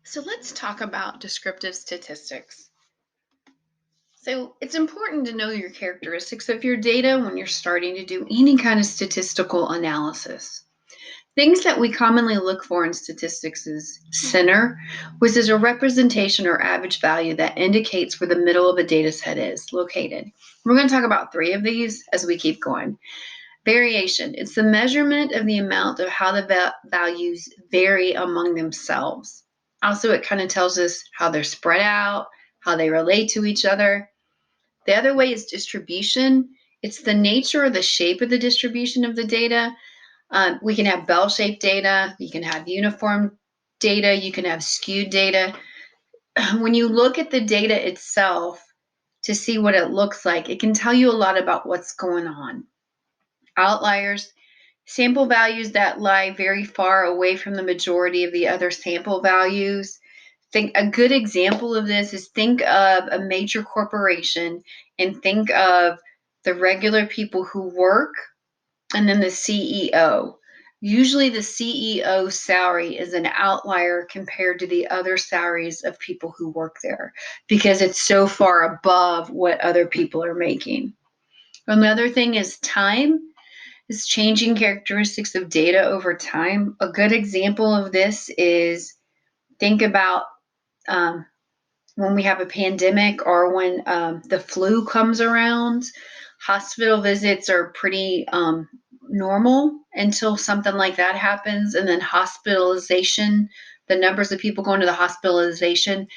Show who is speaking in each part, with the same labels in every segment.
Speaker 1: So let's talk about descriptive statistics. So it's important to know your characteristics of your data when you're starting to do any kind of statistical analysis. Things that we commonly look for in statistics is center, which is a representation or average value that indicates where the middle of a data set is located. We're going to talk about three of these as we keep going. Variation, it's the measurement of the amount of how the values vary among themselves. Also, it kind of tells us how they're spread out, how they relate to each other. The other way is distribution. It's the nature or the shape of the distribution of the data. We can have bell-shaped data, you can have uniform data, you can have skewed data. When you look at the data itself to see what it looks like, it can tell you a lot about what's going on. Outliers, sample values that lie very far away from the majority of the other sample values. Think a good example of this is think of a major corporation and think of the regular people who work and then the CEO. Usually the CEO's salary is an outlier compared to the other salaries of people who work there because it's so far above what other people are making. Another thing is time is changing characteristics of data over time. A good example of this is think about when we have a pandemic or when the flu comes around. Hospital visits are pretty normal until something like that happens. And then hospitalization, the numbers of people going to the hospitalization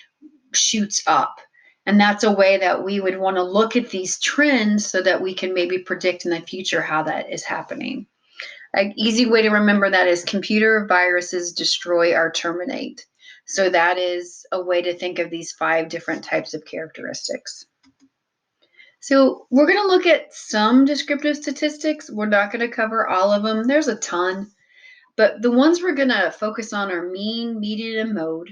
Speaker 1: shoots up. And that's a way that we would want to look at these trends so that we can maybe predict in the future how that is happening. An easy way to remember that is computer viruses destroy or terminate. So that is a way to think of these 5 different types of characteristics. So we're going to look at some descriptive statistics. We're not going to cover all of them. There's a ton. But the ones we're going to focus on are mean, median, and mode,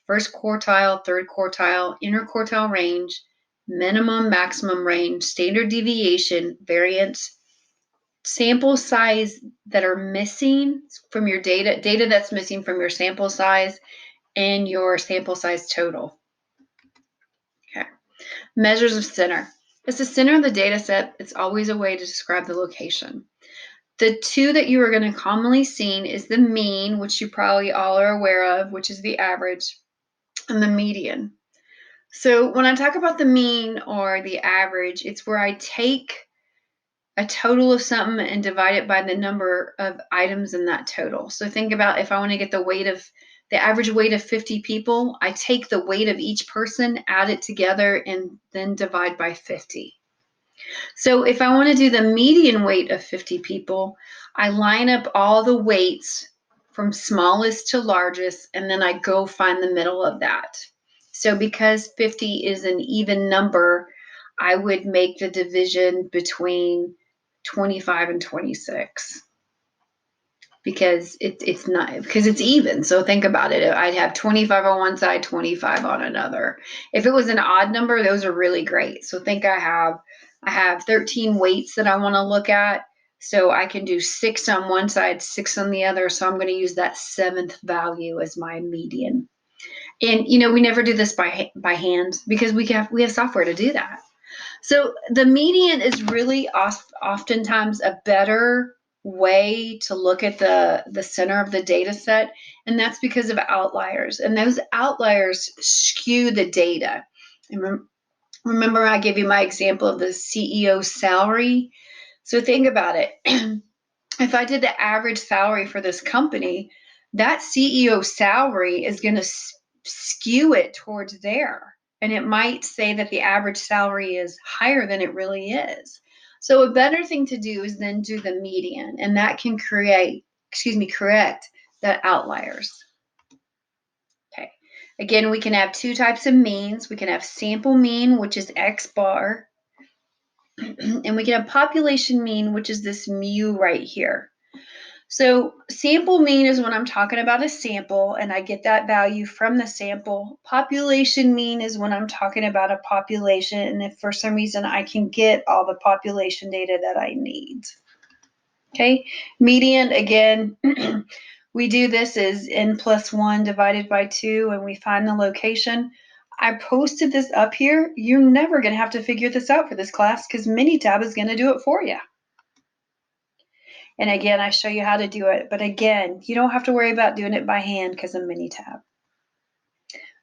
Speaker 1: first quartile, third quartile, interquartile range, minimum, maximum range, standard deviation, variance, sample size that are missing from your data that's missing from your sample size, and your sample size total. Okay. Measures of center. It's the center of the data set. It's always a way to describe the location. The two that you are going to commonly see is the mean, which you probably all are aware of, which is the average, and the median. So when I talk about the mean or the average, it's where I take a total of something and divide it by the number of items in that total. So think about if I want to get the average weight of 50 people, I take the weight of each person, add it together, and then divide by 50. So if I want to do the median weight of 50 people, I line up all the weights from smallest to largest, and then I go find the middle of that. So because 50 is an even number, I would make the division between 25 and 26 because it's not because it's even. So think about it. I'd have 25 on one side, 25 on another. If it was an odd number, those are really great. So think I have 13 weights that I want to look at. So I can do 6 on one side, 6 on the other. So I'm going to use that 7th value as my median. And we never do this by hand because we have software to do that. So the median is really oftentimes a better way to look at the center of the data set, and that's because of outliers. And those outliers skew the data. And remember I gave you my example of the CEO salary? So think about it. If I did the average salary for this company, that CEO salary is going to skew it towards there. And it might say that the average salary is higher than it really is. So a better thing to do is then do the median, and that can correct the outliers. Okay. Again, we can have 2 types of means. We can have sample mean, which is X bar, and we can have population mean, which is this mu right here. So sample mean is when I'm talking about a sample and I get that value from the sample. Population mean is when I'm talking about a population, and if for some reason I can get all the population data that I need. Okay, median, again, We do this as n+1 divided by 2, and we find the location. I posted this up here. You're never going to have to figure this out for this class because Minitab is going to do it for you. And again, I show you how to do it. But again, you don't have to worry about doing it by hand because of Minitab.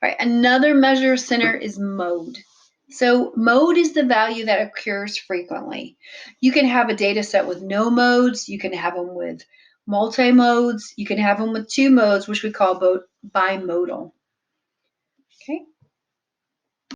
Speaker 1: All right, another measure center is mode. So mode is the value that occurs frequently. You can have a data set with no modes. You can have them with multi-modes. You can have them with 2 modes, which we call bimodal.